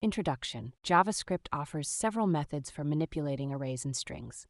Introduction. JavaScript offers several methods for manipulating arrays and strings.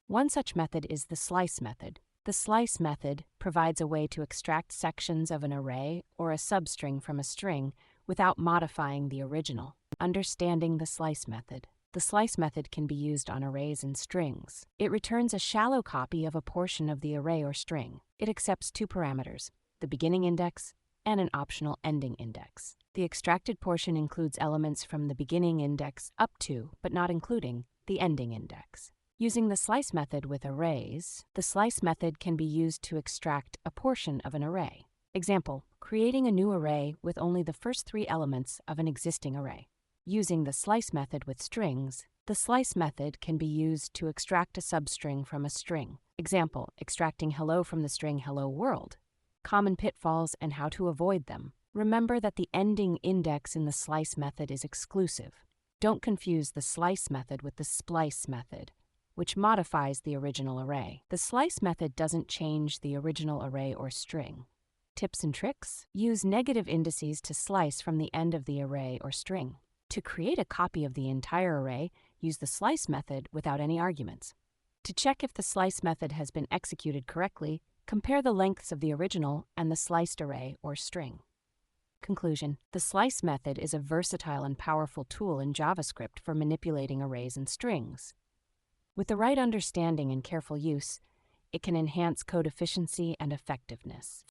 One such method is the slice method. The slice method provides a way to extract sections of an array or a substring from a string without modifying the original. Understanding the slice method. The slice method can be used on arrays and strings. It returns a shallow copy of a portion of the array or string. It accepts two parameters, the beginning index and an optional ending index. The extracted portion includes elements from the beginning index up to, but not including, the ending index. Using the slice method with arrays, the slice method can be used to extract a portion of an array. Example, creating a new array with only the first three elements of an existing array. Using the slice method with strings, the slice method can be used to extract a substring from a string. Example, extracting hello from the string hello world. Common pitfalls and how to avoid them. Remember that the ending index in the slice method is exclusive. Don't confuse the slice method with the splice method, which modifies the original array. The slice method doesn't change the original array or string. Tips and tricks? Use negative indices to slice from the end of the array or string. To create a copy of the entire array, use the slice method without any arguments. To check if the slice method has been executed correctly, compare the lengths of the original and the sliced array or string. Conclusion. The slice method is a versatile and powerful tool in JavaScript for manipulating arrays and strings. With the right understanding and careful use, it can enhance code efficiency and effectiveness.